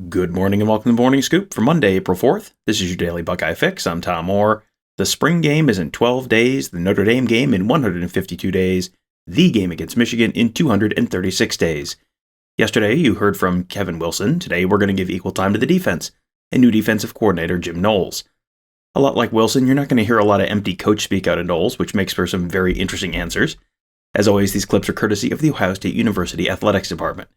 Good morning and welcome to the Morning Scoop for Monday, April 4th. This is your daily Buckeye fix. I'm Tom Moore. The spring game is in 12 days, the Notre Dame game in 152 days, the game against Michigan in 236 days. Yesterday, you heard from Kevin Wilson. Today, we're going to give equal time to the defense and new defensive coordinator Jim Knowles. A lot like Wilson, you're not going to hear a lot of empty coach speak out of Knowles, which makes for some very interesting answers. As always, these clips are courtesy of the Ohio State University Athletics Department.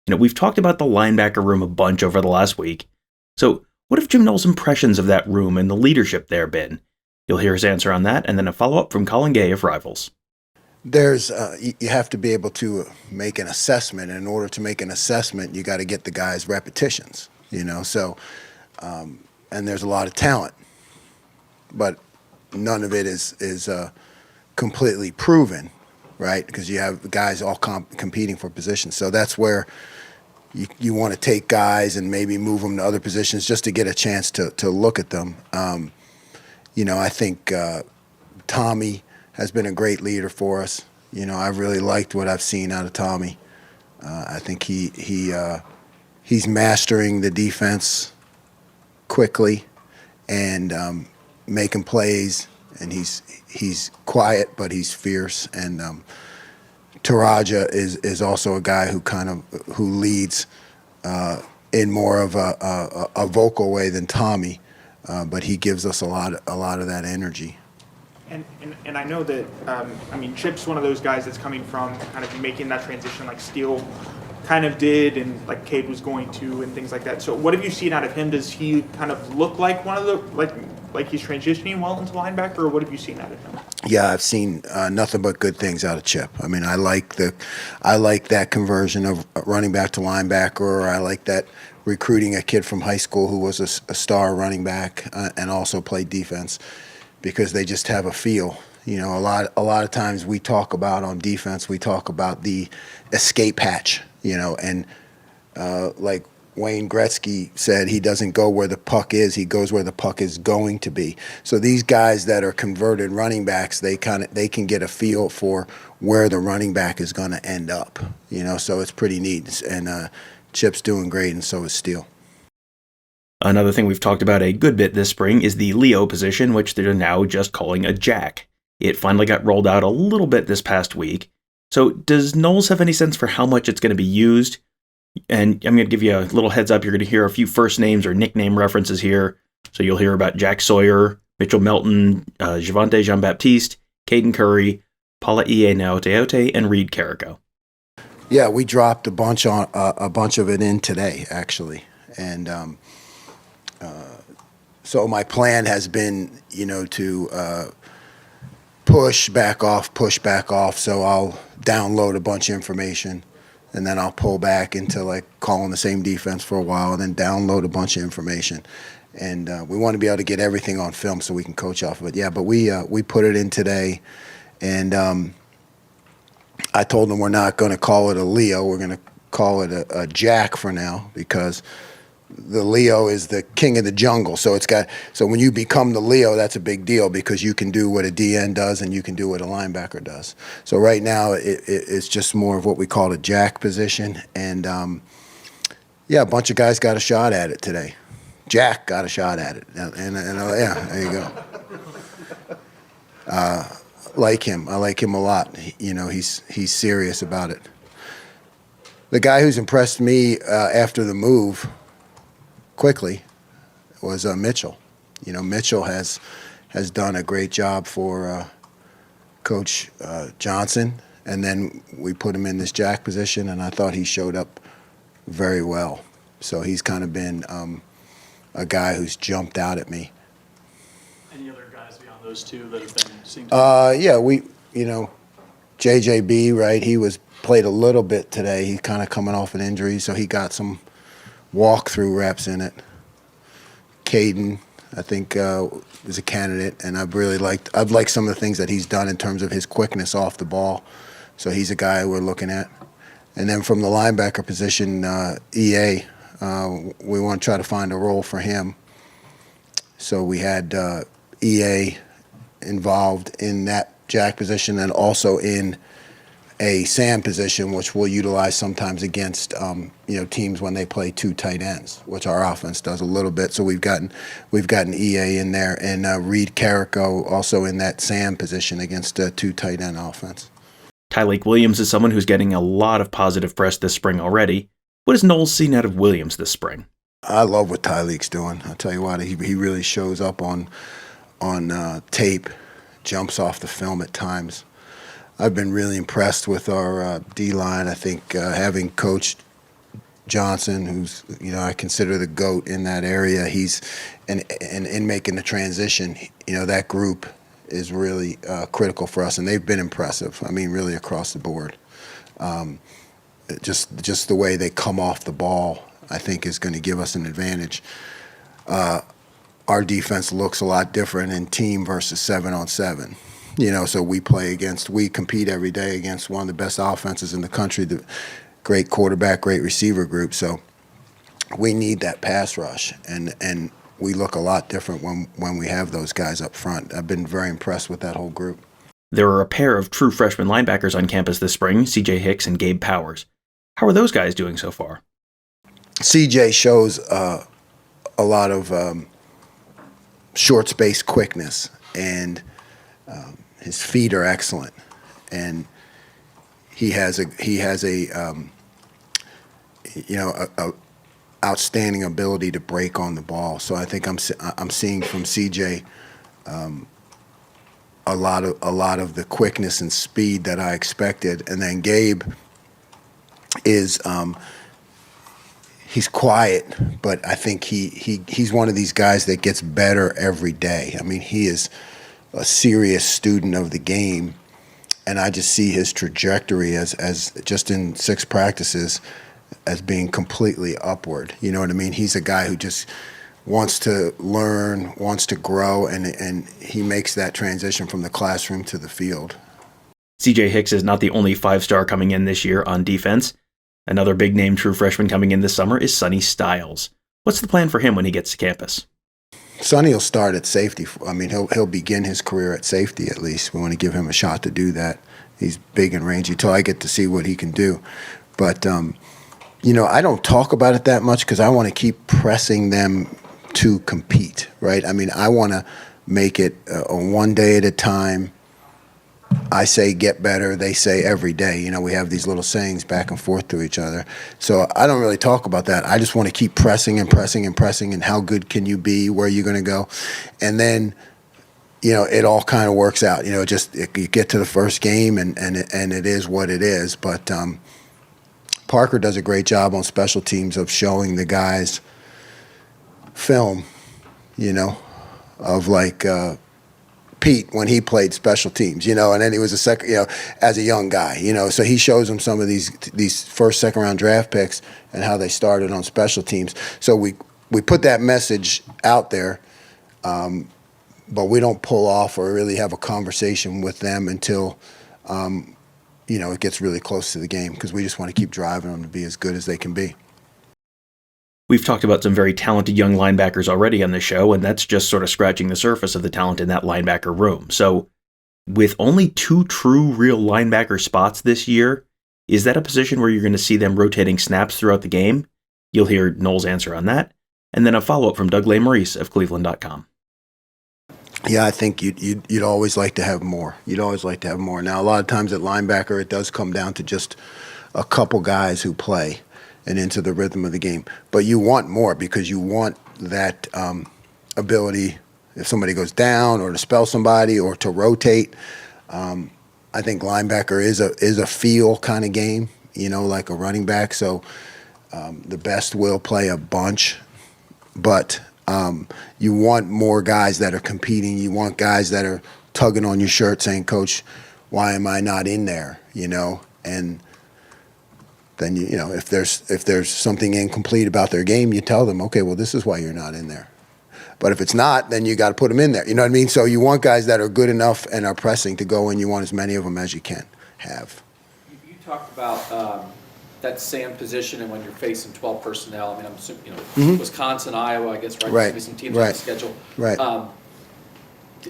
We've talked about the linebacker room a bunch over the last week. So, what have Jim Knowles' impressions of that room and the leadership there been? You'll hear his answer on that, and then a follow-up from Colin Gay of Rivals. You have to be able to make an assessment. And in order to make an assessment, you got to get the guys repetitions, So, and there's a lot of talent, but none of it is completely proven, right? Because you have guys all competing for positions. So that's where you want to take guys and maybe move them to other positions just to get a chance to look at them. I think Tommy has been a great leader for us. I've really liked what I've seen out of Tommy. I think he's mastering the defense quickly and making plays, and he's quiet but he's fierce. And Taraja is also a guy who leads in more of a vocal way than Tommy, but he gives us a lot of that energy. And I know that Chip's one of those guys that's coming from kind of making that transition like Steele kind of did, and like Gabe was going to, and things like that. So what have you seen out of him? Does he kind of look like one of the like he's transitioning well into linebacker, or what have you seen out of him? Yeah, I've seen nothing but good things out of Chip. I like that conversion of running back to linebacker, or I like that recruiting a kid from high school who was a star running back and also played defense, because they just have a feel. A lot of times we talk about on defense, we talk about the escape hatch, and like Wayne Gretzky said, he doesn't go where the puck is, he goes where the puck is going to be. So these guys that are converted running backs, they can get a feel for where the running back is going to end up. So it's pretty neat. And Chip's doing great, and so is Steele. Another thing we've talked about a good bit this spring is the Leo position, which they're now just calling a jack. It finally got rolled out a little bit this past week. So does Knowles have any sense for how much it's going to be used? And I'm going to give you a little heads up. You're going to hear a few first names or nickname references here. So you'll hear about Jack Sawyer, Mitchell Melton, Javante Jean-Baptiste, Caden Curry, Paula Ie Naoteote, and Reed Carrico. Yeah, we dropped a bunch of it in today, actually. And so my plan has been, to push back off. So I'll download a bunch of information, and then I'll pull back into like calling the same defense for a while, and then download a bunch of information. And we want to be able to get everything on film so we can coach off of it. Yeah, but we put it in today, and I told them we're not going to call it a Leo. We're going to call it a Jack for now, because the Leo is the king of the jungle. So when you become the Leo, that's a big deal, because you can do what a DN does and you can do what a linebacker does. So right now it's just more of what we call a jack position. And a bunch of guys got a shot at it today. Jack got a shot at it. And yeah, there you go. Like him. I like him a lot. He's serious about it. The guy who's impressed me after the move quickly was Mitchell. Mitchell has done a great job for Coach Johnson, and then we put him in this jack position, and I thought he showed up very well. So he's kind of been a guy who's jumped out at me. Any other guys beyond those two that have been seen? JJB, right? He played a little bit today. He's kind of coming off an injury, so he got some walk-through reps in it. Caden, I think, is a candidate, and I've liked some of the things that he's done in terms of his quickness off the ball. So he's a guy we're looking at. And then from the linebacker position, EA, we want to try to find a role for him. So we had EA involved in that jack position, and also in a Sam position, which we'll utilize sometimes against teams when they play two tight ends, which our offense does a little bit. So we've gotten EA in there, and Reed Carrico also in that Sam position against a two tight end offense. Tyleik Williams is someone who's getting a lot of positive press this spring already. What has Knowles seen out of Williams this spring? I love what Tyleik's doing. I'll tell you what, he really shows up on tape, jumps off the film at times. I've been really impressed with our D-line. I think having coached Johnson, who's I consider the GOAT in that area, he's and in making the transition, that group is really critical for us, and they've been impressive. I mean, really across the board. Just the way they come off the ball, I think, is going to give us an advantage. Our defense looks a lot different in team versus 7-on-7. So we compete every day against one of the best offenses in the country, the great quarterback, great receiver group. So we need that pass rush, and we look a lot different when we have those guys up front. I've been very impressed with that whole group. There are a pair of true freshman linebackers on campus this spring, CJ Hicks and Gabe Powers. How are those guys doing so far? CJ shows a lot of short space quickness, and his feet are excellent, and he has a outstanding ability to break on the ball. So I think I'm seeing from CJ a lot of the quickness and speed that I expected. And then Gabe is he's quiet, but I think he's one of these guys that gets better every day. I mean, he is a serious student of the game, and I just see his trajectory as just in 6 practices as being completely upward. You know what I mean? He's a guy who just wants to learn, wants to grow, and he makes that transition from the classroom to the field. CJ Hicks is not the only 5-star coming in this year on defense. Another big-name true freshman coming in this summer is Sonny Styles. What's the plan for him when he gets to campus? Sonny will start at safety. I mean, he'll begin his career at safety at least. We want to give him a shot to do that. He's big and rangy until I get to see what he can do. But, I don't talk about it that much because I want to keep pressing them to compete, right? I mean, I want to make it a one day at a time. I say get better, they say every day. We have these little sayings back and forth to each other. So I don't really talk about that. I just want to keep pressing and pressing and pressing, and how good can you be, where are you going to go? And then, it all kind of works out. You get to the first game, and it is what it is. But Parker does a great job on special teams of showing the guys film, of like Pete when he played special teams, and then he was a second, as a young guy, so he shows them some of these first, second round draft picks and how they started on special teams. So we put that message out there, but we don't pull off or really have a conversation with them until, it gets really close to the game, because we just want to keep driving them to be as good as they can be. We've talked about some very talented young linebackers already on this show, and that's just sort of scratching the surface of the talent in that linebacker room. So, with only 2 true real linebacker spots this year, is that a position where you're going to see them rotating snaps throughout the game? You'll hear Knowles' answer on that, and then a follow-up from Doug Lesmerises of Cleveland.com. Yeah, I think you'd always like to have more. You'd always like to have more. Now, a lot of times at linebacker, it does come down to just a couple guys who play and into the rhythm of the game. But you want more, because you want that ability, if somebody goes down, or to spell somebody, or to rotate. I think linebacker is a feel kind of game, like a running back. So the best will play a bunch, but you want more guys that are competing. You want guys that are tugging on your shirt saying, "Coach, why am I not in there?" And then if there's something incomplete about their game, you tell them, okay, well, this is why you're not in there. But if it's not, then you got to put them in there. You know what I mean? So you want guys that are good enough and are pressing to go in. You want as many of them as you can have. You talked about that Sam position, and when you're facing 12 personnel. I mean, I'm assuming, Wisconsin, Iowa, I guess, right? Right. Maybe some teams Right. on the schedule. Right.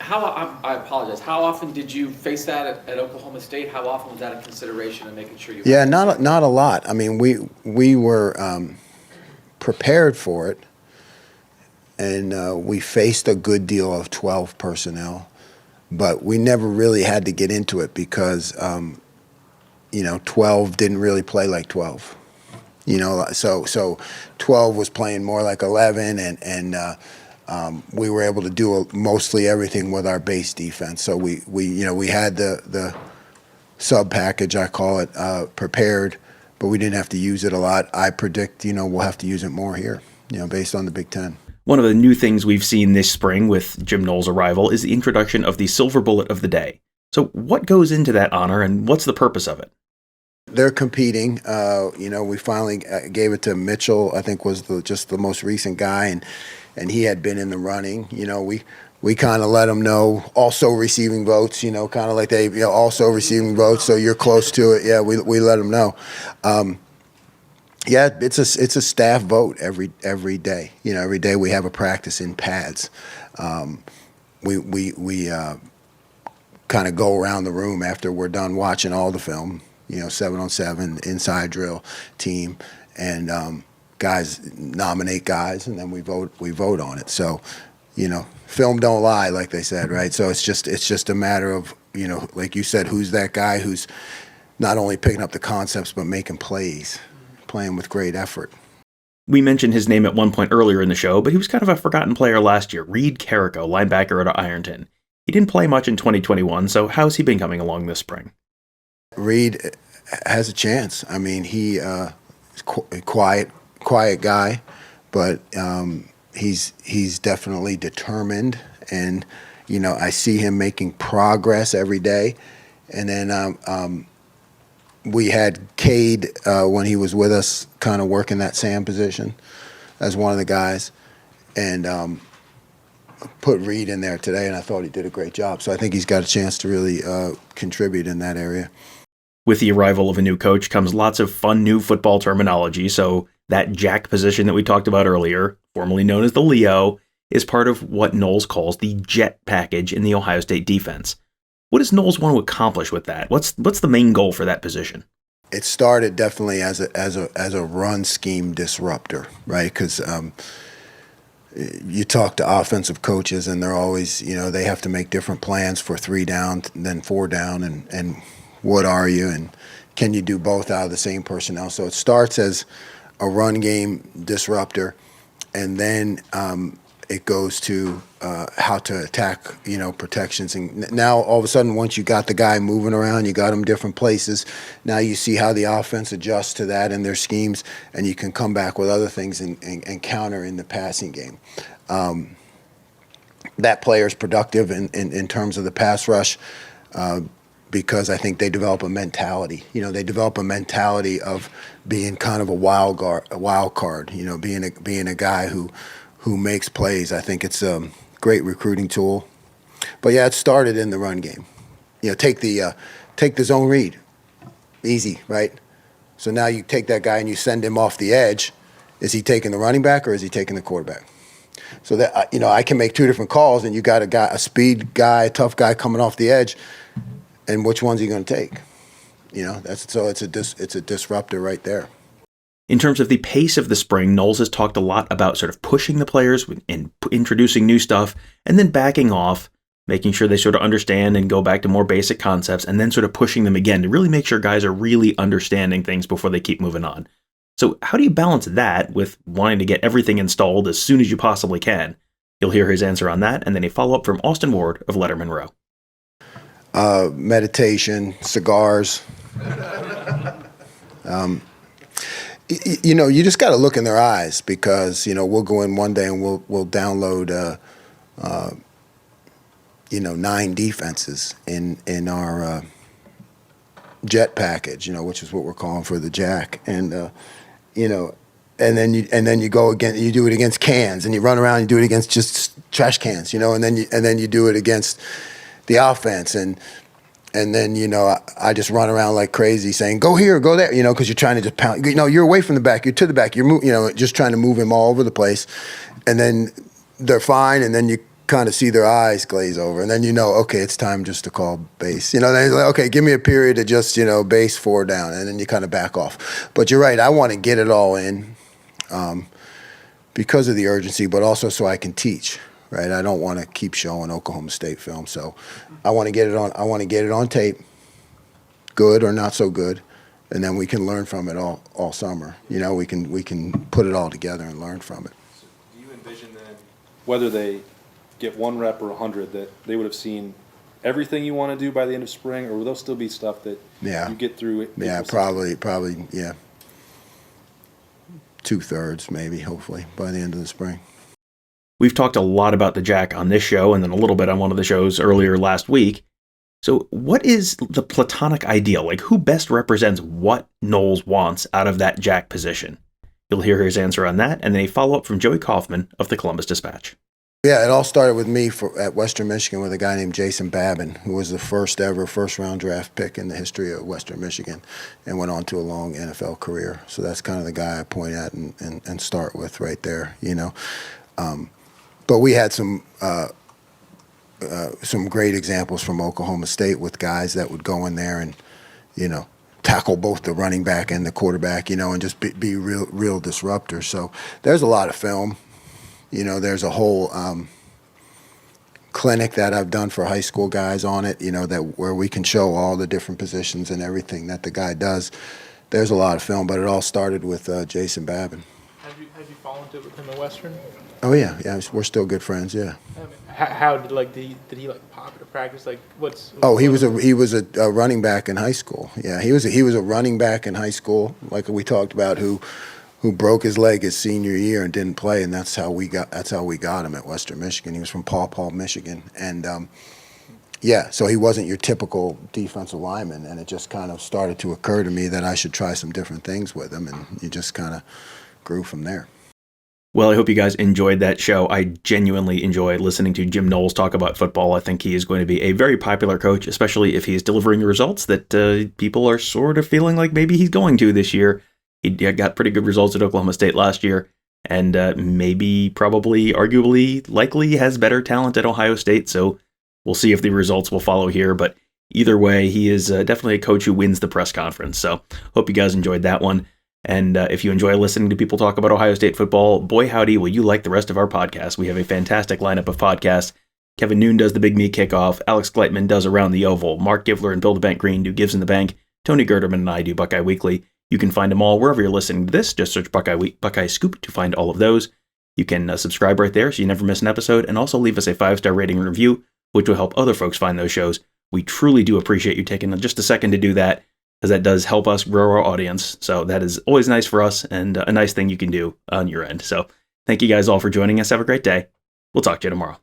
I apologize. How often did you face that at Oklahoma State? How often was that a consideration in making sure you? Yeah, not a lot. I mean, we were prepared for it, and we faced a good deal of 12 personnel, but we never really had to get into it because 12 didn't really play like 12. So 12 was playing more like 11, and we were able to do mostly everything with our base defense. So we had the sub package, I call it, prepared, but we didn't have to use it a lot. I predict, we'll have to use it more here, based on the Big Ten. One of the new things we've seen this spring with Jim Knowles' arrival is the introduction of the Silver Bullet of the Day. So what goes into that honor, and what's the purpose of it? They're competing. We finally gave it to Mitchell, I think was just the most recent guy, and he had been in the running. We kind of let them know, also receiving votes, kind of like they, also receiving votes, so you're close to it. Yeah, we let them know. Yeah, it's a staff vote every day. Every day we have a practice in pads. We kind of go around the room after we're done watching all the film, 7-on-7, inside drill team, and guys nominate guys, and then we vote on it. So, film don't lie, like they said, right? So it's just a matter of, like you said, who's that guy who's not only picking up the concepts but making plays, playing with great effort. We mentioned his name at one point earlier in the show, but he was kind of a forgotten player last year. Reed Carrico, linebacker out of Ironton. He didn't play much in 2021, so how's he been coming along this spring? Reed has a chance. I mean, he is a quiet guy, but he's definitely determined, and I see him making progress every day. And then we had Cade when he was with us, kind of working that Sam position as one of the guys, and put Reed in there today, and I thought he did a great job. So I think he's got a chance to really contribute in that area. With the arrival of a new coach comes lots of fun new football terminology, so that jack position that we talked about earlier, formerly known as the Leo, is part of what Knowles calls the jet package in the Ohio State defense. What does Knowles want to accomplish with that? What's the main goal for that position? It started definitely as a run scheme disruptor, right? Because you talk to offensive coaches, and they're always, they have to make different plans for 3 down, then 4 down, and what are you, and can you do both out of the same personnel? So it starts as a run game disruptor, and then it goes to how to attack, protections. And now all of a sudden, once you got the guy moving around, you got him different places, now you see how the offense adjusts to that in their schemes, and you can come back with other things and counter in the passing game. That player is productive in terms of the pass rush, because I think they develop a mentality. They develop a mentality of being kind of a wild card. Being a guy who makes plays. I think it's a great recruiting tool. But yeah, it started in the run game. Take the zone read, easy, right? So now you take that guy and you send him off the edge. Is he taking the running back or is he taking the quarterback? So that I can make 2 different calls, and you got a speed guy, a tough guy coming off the edge. And which one's he going to take? It's a disruptor right there. In terms of the pace of the spring, Knowles has talked a lot about sort of pushing the players and introducing new stuff, and then backing off, making sure they sort of understand and go back to more basic concepts, and then sort of pushing them again to really make sure guys are really understanding things before they keep moving on. So how do you balance that with wanting to get everything installed as soon as you possibly can? You'll hear his answer on that, and then a follow-up from Austin Ward of Letterman Row. Meditation, cigars. You just got to look in their eyes, because we'll go in one day and we'll download 9 defenses in our jet package, which is what we're calling for the jack, and and then you go again, you do it against cans, and you run around and you do it against just trash cans, and then you do it against the offense, and then I just run around like crazy saying go here, go there, because you're trying to just pound. You're away from the back, you're to the back, you're just trying to move him all over the place, and then they're fine, and then you kind of see their eyes glaze over, and then okay, it's time just to call base. They're like, okay, give me a period to just base 4 down, and then you kind of back off. But you're right, I want to get it all in because of the urgency, but also so I can teach. Right, I don't want to keep showing Oklahoma State film, so I want to get it on. I want to get it on tape, good or not so good, and then we can learn from it all summer. We can put it all together and learn from it. So do you envision then, whether they get 1 rep or 100, that they would have seen everything you want to do by the end of spring, or will there still be stuff that you get through it? Yeah, probably, yeah. 2/3 maybe, hopefully, by the end of the spring. We've talked a lot about the jack on this show and then a little bit on one of the shows earlier last week. So what is the platonic ideal? Like, who best represents what Knowles wants out of that jack position? You'll hear his answer on that, and then a follow-up from Joey Kaufman of the Columbus Dispatch. Yeah, it all started with me at Western Michigan with a guy named Jason Babin, who was the first ever first-round draft pick in the history of Western Michigan and went on to a long NFL career. So that's kind of the guy I point at and start with right there, But we had some great examples from Oklahoma State with guys that would go in there and, tackle both the running back and the quarterback, and just be real disruptors. So there's a lot of film. There's a whole clinic that I've done for high school guys on it, where we can show all the different positions and everything that the guy does. There's a lot of film, but it all started with Jason Babin. Have you followed it with him at Western? Oh yeah, we're still good friends. Yeah. How did he pop at practice? He was a running back in high school. Yeah, he was a running back in high school, like we talked about, who broke his leg his senior year and didn't play, and that's how we got him at Western Michigan. He was from Paw Paw, Michigan, and so he wasn't your typical defensive lineman, and it just kind of started to occur to me that I should try some different things with him, and you just kind of grew from there. Well, I hope you guys enjoyed that show. I genuinely enjoy listening to Jim Knowles talk about football. I think he is going to be a very popular coach, especially if he's delivering results that people are sort of feeling like maybe he's going to this year. He got pretty good results at Oklahoma State last year, and maybe, probably, arguably, likely has better talent at Ohio State, so we'll see if the results will follow here. But either way, he is definitely a coach who wins the press conference, so hope you guys enjoyed that one. And if you enjoy listening to people talk about Ohio State football, boy howdy, will you like the rest of our podcast. We have a fantastic lineup of podcasts. Kevin Noon does the Big Meat Kickoff. Alex Gleitman does Around the Oval. Mark Givler and Bill the Bank Green do Gives in the Bank. Tony Gerderman and I do Buckeye Weekly. You can find them all wherever you're listening to this. Just search Buckeye Scoop to find all of those. You can subscribe right there so you never miss an episode, and also leave us a 5-star rating and review, which will help other folks find those shows. We truly do appreciate you taking just a second to do that, because that does help us grow our audience. So that is always nice for us, and a nice thing you can do on your end. So thank you guys all for joining us. Have a great day. We'll talk to you tomorrow.